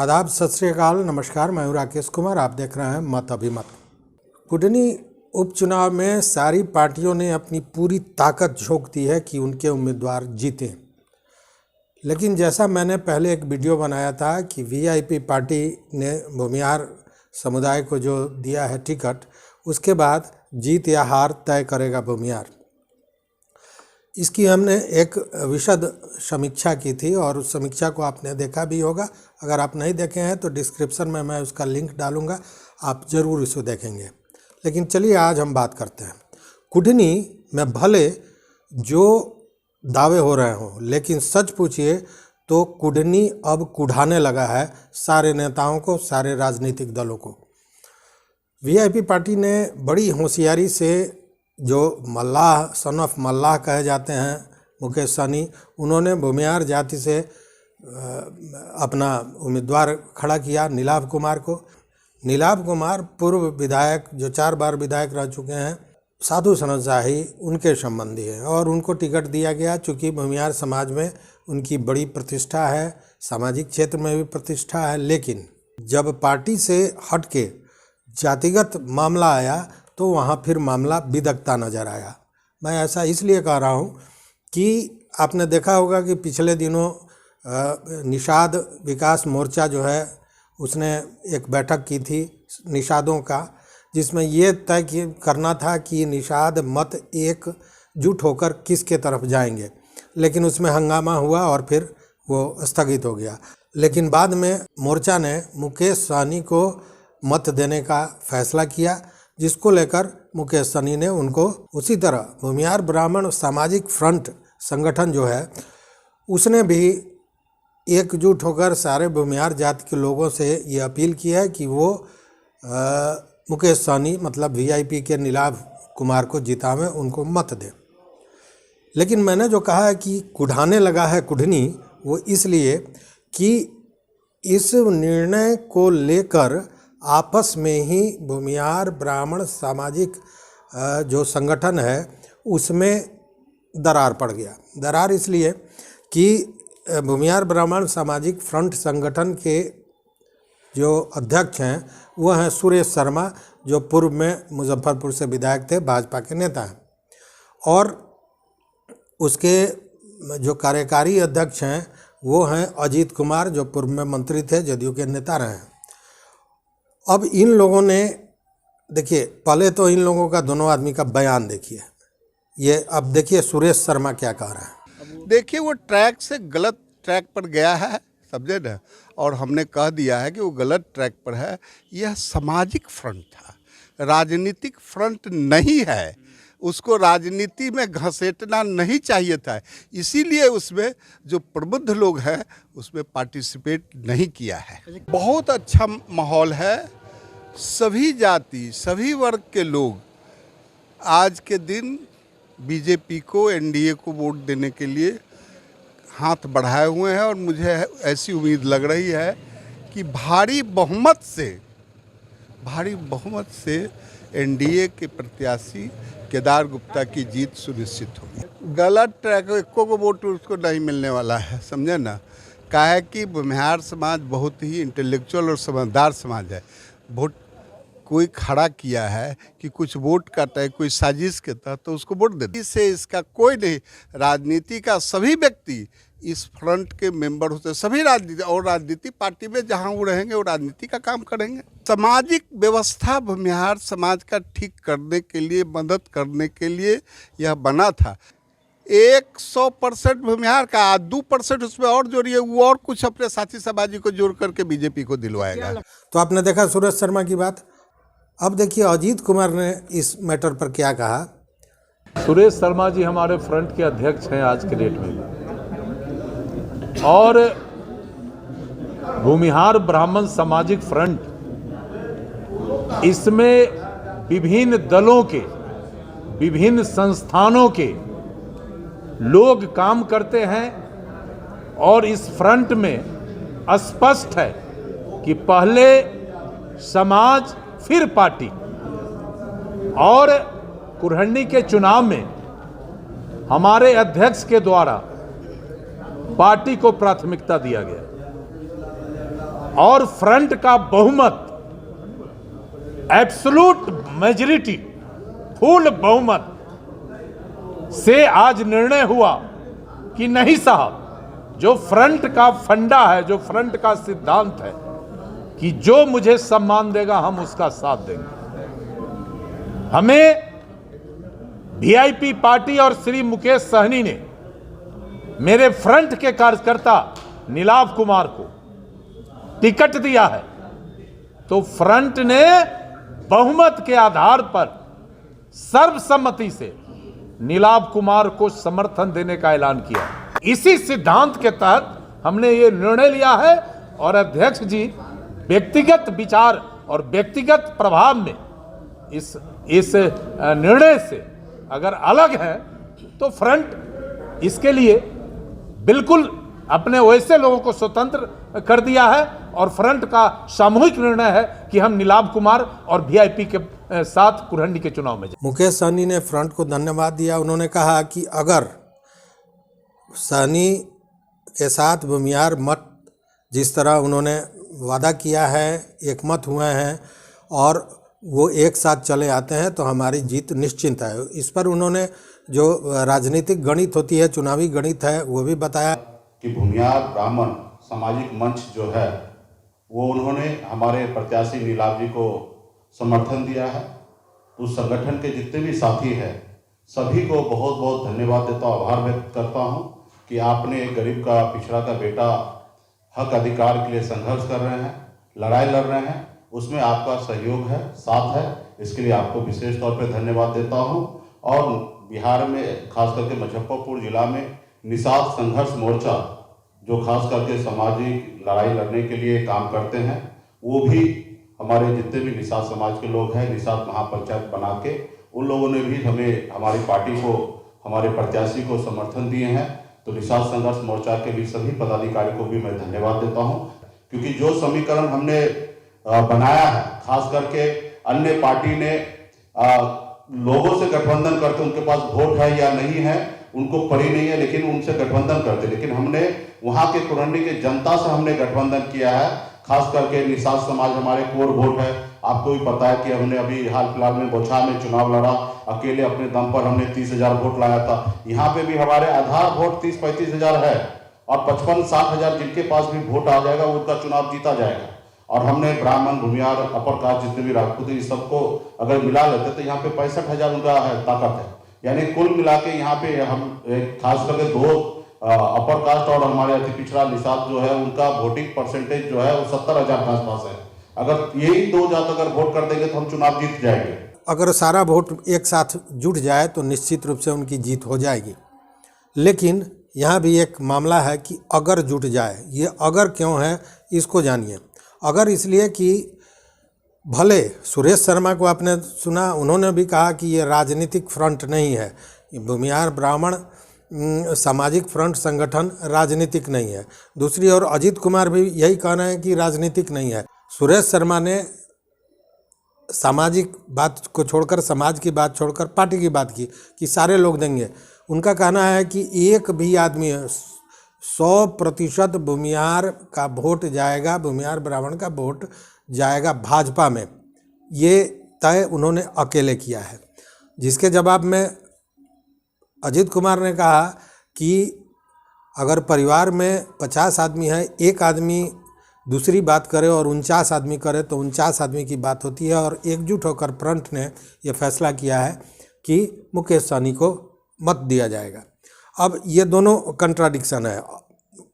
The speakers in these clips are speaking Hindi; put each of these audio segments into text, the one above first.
आदाब, सत श्री अकाल, नमस्कार। मैं हूं राकेश कुमार। आप देख रहे हैं मत अभिमत। कुडनी उपचुनाव में सारी पार्टियों ने अपनी पूरी ताकत झोंक दी है कि उनके उम्मीदवार जीतें। लेकिन जैसा मैंने पहले एक वीडियो बनाया था कि वीआईपी पार्टी ने भूमिहार समुदाय को जो दिया है टिकट, उसके बाद जीत या हार तय करेगा भूमिहार। इसकी हमने एक विशद समीक्षा की थी और उस समीक्षा को आपने देखा भी होगा। अगर आप नहीं देखे हैं तो डिस्क्रिप्शन में मैं उसका लिंक डालूंगा, आप ज़रूर इसे देखेंगे। लेकिन चलिए आज हम बात करते हैं। कुडनी में भले जो दावे हो रहे हों, लेकिन सच पूछिए तो कुडनी अब कुढ़ाने लगा है सारे नेताओं को, सारे राजनीतिक दलों को। वीआईपी पार्टी ने बड़ी होशियारी से, जो मल्लाह सन ऑफ मल्लाह कहे जाते हैं मुकेश सहनी, उन्होंने भूमिहार जाति से अपना उम्मीदवार खड़ा किया नीलाभ कुमार को। नीलाभ कुमार पूर्व विधायक, जो 4 बार विधायक रह चुके हैं, साधु सनत शाही उनके संबंधी हैं और उनको टिकट दिया गया। चूँकि भूमिहार समाज में उनकी बड़ी प्रतिष्ठा है, सामाजिक क्षेत्र में भी प्रतिष्ठा है। लेकिन जब पार्टी से हट के जातिगत मामला आया तो वहाँ फिर मामला बिदकता नज़र आया। मैं ऐसा इसलिए कह रहा हूँ कि आपने देखा होगा कि पिछले दिनों निषाद विकास मोर्चा जो है उसने एक बैठक की थी निषादों का, जिसमें ये तय करना था कि निषाद मत एकजुट होकर किसके तरफ जाएंगे। लेकिन उसमें हंगामा हुआ और फिर वो स्थगित हो गया। लेकिन बाद में मोर्चा ने मुकेश सहनी को मत देने का फैसला किया, जिसको लेकर मुकेश सहनी ने उनको उसी तरह भूमिहार ब्राह्मण सामाजिक फ्रंट संगठन जो है उसने भी एकजुट होकर सारे भूमिहार जाति के लोगों से ये अपील की है कि वो मुकेश सहनी मतलब वीआईपी के नीलाभ कुमार को जितावें, उनको मत दें। लेकिन मैंने जो कहा है कि कुढ़ाने लगा है कुडनी, वो इसलिए कि इस निर्णय को लेकर आपस में ही भूमिहार ब्राह्मण सामाजिक जो संगठन है उसमें दरार पड़ गया। दरार इसलिए कि भूमिहार ब्राह्मण सामाजिक फ्रंट संगठन के जो अध्यक्ष हैं वो हैं सुरेश शर्मा, जो पूर्व में मुजफ्फरपुर से विधायक थे, भाजपा के नेता हैं। और उसके जो कार्यकारी अध्यक्ष हैं वो हैं अजीत कुमार, जो पूर्व में मंत्री थे, जदयू के नेता रहे हैं। अब इन लोगों ने, देखिए पहले तो इन लोगों का, दोनों आदमी का बयान देखिए। ये अब देखिए सुरेश शर्मा क्या कह रहे हैं। देखिए वो ट्रैक से गलत ट्रैक पर गया है, समझे ना, और हमने कह दिया है कि वो गलत ट्रैक पर है। यह सामाजिक फ्रंट था, राजनीतिक फ्रंट नहीं है। उसको राजनीति में घसीटना नहीं चाहिए था, इसीलिए उसमें जो प्रबुद्ध लोग हैं उसमें पार्टिसिपेट नहीं किया है। बहुत अच्छा माहौल है, सभी जाति सभी वर्ग के लोग आज के दिन बीजेपी को, एनडीए को वोट देने के लिए हाथ बढ़ाए हुए हैं। और मुझे ऐसी उम्मीद लग रही है कि भारी बहुमत से एनडीए के प्रत्याशी केदार गुप्ता की जीत सुनिश्चित होगी। गलत ट्रैक, एको को वोट उसको नहीं मिलने वाला है, समझे ना। काहे कि भूमिहार समाज बहुत ही इंटेलेक्चुअल और समझदार समाज है। वोट कोई खड़ा किया है कि कुछ वोट करता है कोई साजिश के तहत, तो उसको वोट देते। इससे इसका कोई नहीं, राजनीति का सभी व्यक्ति इस फ्रंट के मेंबर होते, सभी राजनीति और राजनीति पार्टी में जहां वो रहेंगे वो राजनीति का काम करेंगे। सामाजिक व्यवस्था भूमिहार समाज का ठीक करने के लिए, मदद करने के लिए यह बना था। 100% भूमिहार का 2% उसमें और जोड़िए, वो और कुछ अपने साथी समाजी को जोड़ करके बीजेपी को दिलवाएगा। तो आपने देखा सुरेश शर्मा की बात। अब देखिए अजीत कुमार ने इस मैटर पर क्या कहा। सुरेश शर्मा जी हमारे फ्रंट के अध्यक्ष हैं आज के डेट में, और भूमिहार ब्राह्मण सामाजिक फ्रंट, इसमें विभिन्न दलों के, विभिन्न संस्थानों के लोग काम करते हैं। और इस फ्रंट में स्पष्ट है कि पहले समाज फिर पार्टी, और कुरहनी के चुनाव में हमारे अध्यक्ष के द्वारा पार्टी को प्राथमिकता दिया गया। और फ्रंट का बहुमत, एब्सोल्यूट मेजॉरिटी, फुल बहुमत से आज निर्णय हुआ कि नहीं साहब, जो फ्रंट का फंडा है, जो फ्रंट का सिद्धांत है कि जो मुझे सम्मान देगा हम उसका साथ देंगे। हमें वीआईपी पार्टी और श्री मुकेश सहनी ने मेरे फ्रंट के कार्यकर्ता नीलाभ कुमार को टिकट दिया है, तो फ्रंट ने बहुमत के आधार पर सर्वसम्मति से नीलाभ कुमार को समर्थन देने का ऐलान किया। इसी सिद्धांत के तहत हमने ये निर्णय लिया है और अध्यक्ष जी व्यक्तिगत विचार और व्यक्तिगत प्रभाव में इस निर्णय से अगर अलग है तो फ्रंट इसके लिए बिल्कुल अपने वैसे लोगों को स्वतंत्र कर दिया है और फ्रंट का सामूहिक निर्णय है कि हम नीलाभ कुमार और वीआईपी के साथ कुरहंडी के चुनाव में जाएं। मुकेश सहनी ने फ्रंट को धन्यवाद दिया। उन्होंने कहा कि अगर सहनी के साथ भूमिहार मत जिस तरह उन्होंने वादा किया है, एक मत हुए हैं और वो एक साथ चले आते हैं तो हमारी जीत निश्चित है। इस पर उन्होंने जो राजनीतिक गणित होती है, चुनावी गणित है, वो भी बताया कि भूमिहार ब्राह्मण सामाजिक मंच जो है वो उन्होंने हमारे प्रत्याशी नीलाभ जी को समर्थन दिया है। उस संगठन के जितने भी साथी हैं सभी को बहुत बहुत धन्यवाद देता हूँ, आभार व्यक्त करता हूँ कि आपने गरीब का, पिछड़ा का बेटा हक अधिकार के लिए संघर्ष कर रहे हैं, लड़ाई लड़ रहे हैं, उसमें आपका सहयोग है, साथ है। इसके लिए आपको विशेष तौर पे धन्यवाद देता हूं। और बिहार में खास करके मुजफ्फरपुर जिला में निषाद संघर्ष मोर्चा जो खास करके सामाजिक लड़ाई लड़ने के लिए काम करते हैं, वो भी हमारे जितने भी निषाद समाज के लोग हैं, निषाद महापंचायत बना के उन लोगों ने भी हमें, हमारी पार्टी को, हमारे प्रत्याशी को समर्थन दिए हैं। तो निषाद संघर्ष मोर्चा के भी सभी पदाधिकारी को भी मैं धन्यवाद देता हूं, क्योंकि जो समीकरण हमने बनाया है, खास करके अन्य पार्टी ने लोगों से गठबंधन करके उनके पास वोट है या नहीं है उनको पड़ी नहीं है, लेकिन उनसे गठबंधन करते, लेकिन हमने वहां के कुरहंडी के जनता से हमने गठबंधन किया है। खास करके निषाद समाज हमारे कोर वोट है। आपको भी पता है कि हमने अभी हाल फिलहाल में बौछार में चुनाव लड़ा, अकेले अपने दम पर हमने 30,000 वोट लाया था। यहाँ पे भी हमारे आधार वोट 30-35 हजार है और 55-60 हजार जिनके पास भी वोट आ जाएगा उनका चुनाव जीता जाएगा। और हमने ब्राह्मण, भूमिहार, अपर कास्ट जितने भी राजपूत इस सबको अगर मिला लेते तो यहाँ पे 65,000 उनका है, ताकत है। यानी कुल मिला के यहाँ पे हम खास करके 2 अपर कास्ट और हमारे अति पिछड़ा निषाद जो है उनका वोटिंग परसेंटेज जो है वो 70,000 के आसपास है। अगर यही 2 जात अगर वोट कर देंगे तो हम चुनाव जीत जाएंगे। अगर सारा वोट एक साथ जुट जाए तो निश्चित रूप से उनकी जीत हो जाएगी। लेकिन यहाँ भी एक मामला है कि अगर जुट जाए, ये अगर क्यों है इसको जानिए। अगर इसलिए कि भले सुरेश शर्मा को आपने सुना, उन्होंने भी कहा कि ये राजनीतिक फ्रंट नहीं है, भूमिहार ब्राह्मण सामाजिक फ्रंट संगठन राजनीतिक नहीं है। दूसरी ओर अजीत कुमार भी यही कहना है कि राजनीतिक नहीं है। सुरेश शर्मा ने सामाजिक बात को छोड़कर, समाज की बात छोड़कर पार्टी की बात की कि सारे लोग देंगे। उनका कहना है कि एक भी आदमी 100% भूमिहार का वोट जाएगा, भूमिहार ब्राह्मण का वोट जाएगा भाजपा में, ये तय उन्होंने अकेले किया है। जिसके जवाब में अजीत कुमार ने कहा कि अगर परिवार में 50 आदमी है, एक आदमी दूसरी बात करे और 49 आदमी करे तो 49 आदमी की बात होती है। और एकजुट होकर फ्रंट ने यह फैसला किया है कि मुकेश सहनी को मत दिया जाएगा। अब ये दोनों कंट्राडिक्शन है,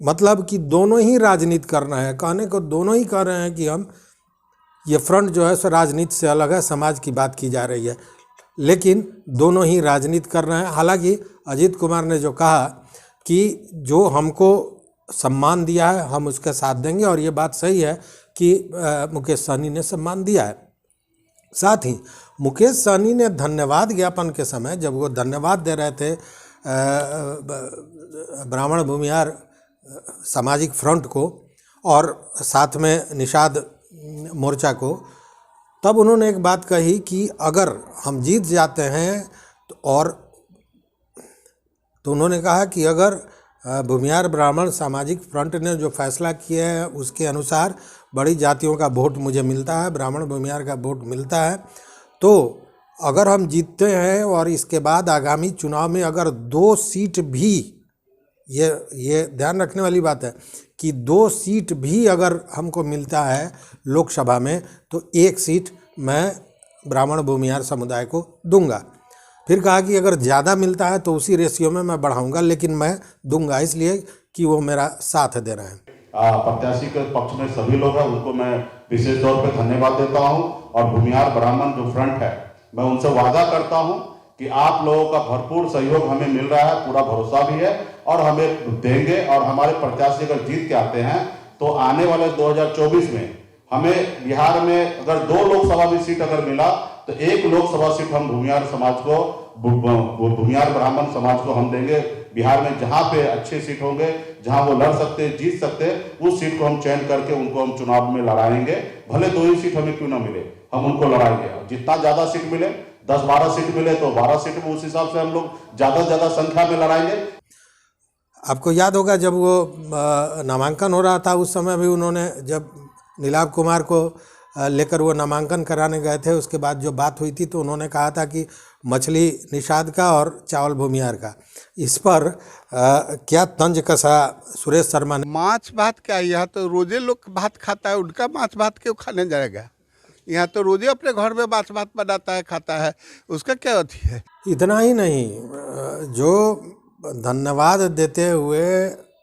मतलब कि दोनों ही राजनीति करना है। कहने को दोनों ही कह रहे हैं कि हम ये फ्रंट जो है सो राजनीति से अलग है, समाज की बात की जा रही है, लेकिन दोनों ही राजनीति कर रहे हैं। हालांकि अजीत कुमार ने जो कहा कि जो हमको सम्मान दिया है हम उसका साथ देंगे, और ये बात सही है कि मुकेश सहनी ने सम्मान दिया है। साथ ही मुकेश सहनी ने धन्यवाद ज्ञापन के समय जब वो धन्यवाद दे रहे थे ब्राह्मण भूमिहार सामाजिक फ्रंट को और साथ में निषाद मोर्चा को, तब उन्होंने एक बात कही कि अगर हम जीत जाते हैं तो उन्होंने कहा कि अगर भूमिहार ब्राह्मण सामाजिक फ्रंट ने जो फैसला किया है उसके अनुसार बड़ी जातियों का वोट मुझे मिलता है, ब्राह्मण भूमिहार का वोट मिलता है। तो अगर हम जीतते हैं और इसके बाद आगामी चुनाव में अगर 2 सीट भी, ये ध्यान रखने वाली बात है कि 2 सीट भी अगर हमको मिलता है लोकसभा में, तो 1 सीट मैं ब्राह्मण भूमिहार समुदाय को दूंगा। फिर कहा कि अगर ज़्यादा मिलता है तो उसी रेशियो में मैं बढ़ाऊंगा, लेकिन मैं दूंगा इसलिए कि वो मेरा साथ दे रहे हैं। प्रत्याशी के पक्ष में सभी लोग हैं, उनको मैं विशेष तौर पे धन्यवाद देता हूं। और भूमिहार ब्राह्मण जो फ्रंट है, मैं उनसे वादा करता हूं कि आप लोगों का भरपूर सहयोग हमें मिल रहा है, पूरा भरोसा भी है और हमें देंगे। और हमारे प्रत्याशी अगर जीत के आते हैं तो आने वाले 2024 में हमें बिहार में अगर 2 लोकसभा भी सीट अगर मिला तो 1 लोकसभा सीट हम भूमिहार समाज को, भूमिहार ब्राह्मण समाज को हम देंगे। बिहार में जहां पे अच्छे सीट होंगे, जहां वो लड़ सकते, जीत सकते, उस सीट को हम चयन करके उनको हम चुनाव में लड़ाएंगे। भले 2 ही सीट हमें क्यों ना मिले, हम उनको लड़ाएंगे। जितना ज्यादा सीट मिले, 10-12 सीट मिले तो 12 सीट में उस हिसाब से हम लोग ज्यादा संख्या में लड़ाएंगे। आपको याद होगा जब वो नामांकन हो रहा था, उस समय भी उन्होंने, जब नीलाभ कुमार को लेकर वो नामांकन कराने गए थे, उसके बाद जो बात हुई थी तो उन्होंने कहा था कि मछली निषाद का और चावल भूमिहार का। इस पर क्या तंज कसा सुरेश शर्मा ने। माछ भात क्या, यहाँ तो रोजे लोग भात खाता है, उनका माछ भात क्यों खाने जाएगा? यहाँ तो रोजे अपने घर में माछ भात बनाता है, खाता है, उसका क्या अथी है? इतना ही नहीं, जो धन्यवाद देते हुए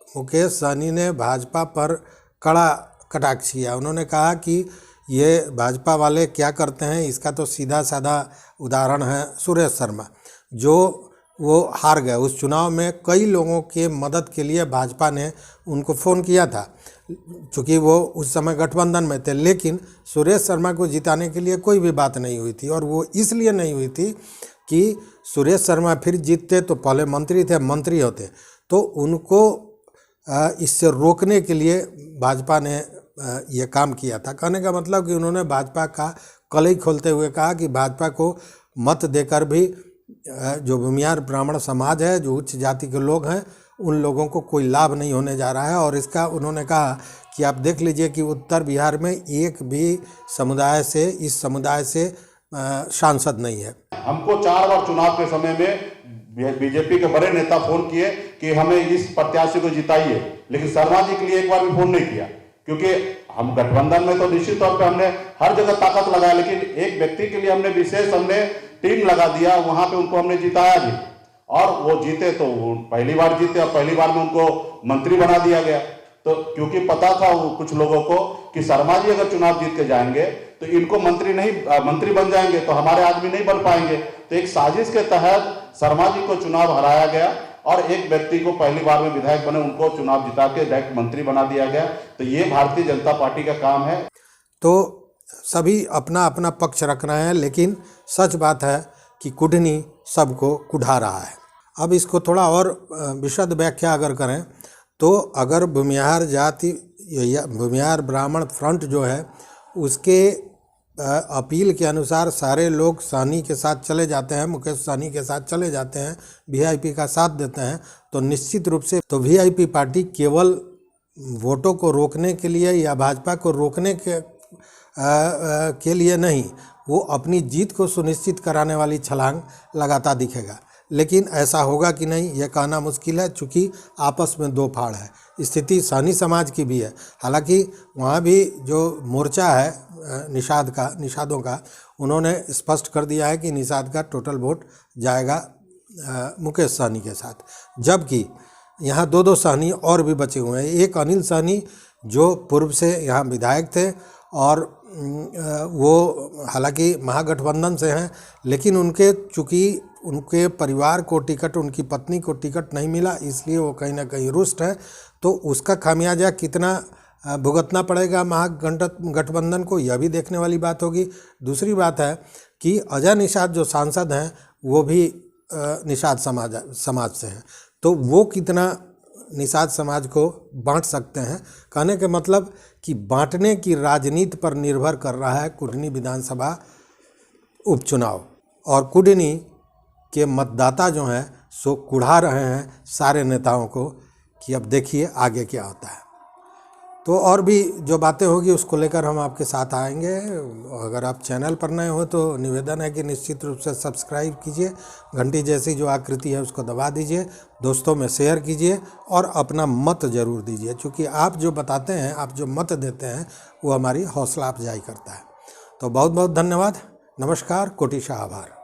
मुकेश सहनी ने भाजपा पर कड़ा कटाक्ष किया। उन्होंने कहा कि ये भाजपा वाले क्या करते हैं, इसका तो सीधा साधा उदाहरण है सुरेश शर्मा, जो वो हार गए उस चुनाव में। कई लोगों के मदद के लिए भाजपा ने उनको फ़ोन किया था, चूँकि वो उस समय गठबंधन में थे, लेकिन सुरेश शर्मा को जिताने के लिए कोई भी बात नहीं हुई थी। और वो इसलिए नहीं हुई थी कि सुरेश शर्मा फिर जीतते तो पहले मंत्री थे, मंत्री होते, तो उनको इससे रोकने के लिए भाजपा ने ये काम किया था। कहने का मतलब कि उन्होंने भाजपा का कलई खोलते हुए कहा कि भाजपा को मत देकर भी जो भूमिहार ब्राह्मण समाज है, जो उच्च जाति के लोग हैं, उन लोगों को कोई लाभ नहीं होने जा रहा है। और इसका उन्होंने कहा कि आप देख लीजिए कि उत्तर बिहार में एक भी समुदाय से, इस समुदाय से सांसद नहीं है। हमको 4 बार चुनाव के समय में बीजेपी के बड़े नेता फोन किए कि हमें इस प्रत्याशी को जिताइए, लेकिन शर्मा जी के लिए एक बार भी फोन नहीं किया, क्योंकि हम गठबंधन में तो निश्चित तौर पे हमने हर जगह ताकत लगाया, लेकिन एक व्यक्ति के लिए हमने विशेष टीम लगा दिया, वहां पे उनको हमने जिताया भी और वो जीते। तो वो पहली बार जीते और पहली बार में उनको मंत्री बना दिया गया। तो क्योंकि पता था कुछ लोगों को कि शर्मा जी अगर चुनाव जीत के जाएंगे तो इनको मंत्री बन जाएंगे, तो हमारे आदमी नहीं बन पाएंगे। तो एक साजिश के तहत शर्मा जी को चुनाव हराया गया और एक व्यक्ति को पहली बार में विधायक बने, उनको चुनाव जिता के डायरेक्ट मंत्री बना दिया गया। तो ये भारतीय जनता पार्टी का काम है। तो सभी अपना अपना पक्ष रख रहे हैं, लेकिन सच बात है कि कुढ़नी सबको कुढ़ा रहा है। अब इसको थोड़ा और विशद व्याख्या अगर करें तो अगर भूमिहार जाति, भूमिहार ब्राह्मण फ्रंट जो है, उसके अपील के अनुसार सारे लोग सहनी के साथ चले जाते हैं, मुकेश सहनी के साथ चले जाते हैं, वीआईपी का साथ देते हैं, तो निश्चित रूप से तो वीआईपी पार्टी केवल वोटों को रोकने के लिए या भाजपा को रोकने के लिए नहीं, वो अपनी जीत को सुनिश्चित कराने वाली छलांग लगाता दिखेगा। लेकिन ऐसा होगा कि नहीं, ये कहना मुश्किल है, चूँकि आपस में 2 फाड़ है। स्थिति सहनी समाज की भी है, हालांकि वहाँ भी जो मोर्चा है निषादों का, उन्होंने स्पष्ट कर दिया है कि निषाद का टोटल वोट जाएगा मुकेश सहनी के साथ। जबकि यहाँ 2 सहनी और भी बचे हुए हैं। एक अनिल सहनी जो पूर्व से यहाँ विधायक थे और वो हालांकि महागठबंधन से हैं, लेकिन चूँकि उनके परिवार को टिकट, उनकी पत्नी को टिकट नहीं मिला, इसलिए वो कहीं ना कहीं रुष्ट है। तो उसका खामियाजा कितना भुगतना पड़ेगा महागठबंधन को, यह भी देखने वाली बात होगी। दूसरी बात है कि अजय निषाद जो सांसद हैं वो भी निषाद समाज से हैं, तो वो कितना निषाद समाज को बांट सकते हैं। कहने के मतलब कि बांटने की राजनीति पर निर्भर कर रहा है कुढ़नी विधानसभा उपचुनाव, और कुढ़नी के मतदाता जो हैं सो कुढ़ा रहे हैं सारे नेताओं को कि अब देखिए आगे क्या होता है। तो और भी जो बातें होगी उसको लेकर हम आपके साथ आएंगे। अगर आप चैनल पर नए हो तो निवेदन है कि निश्चित रूप से सब्सक्राइब कीजिए, घंटी जैसी जो आकृति है उसको दबा दीजिए, दोस्तों में शेयर कीजिए और अपना मत ज़रूर दीजिए, क्योंकि आप जो बताते हैं, आप जो मत देते हैं वो हमारी हौसला अफजाई करता है। तो बहुत बहुत धन्यवाद, नमस्कार, कोटि शाह आभार।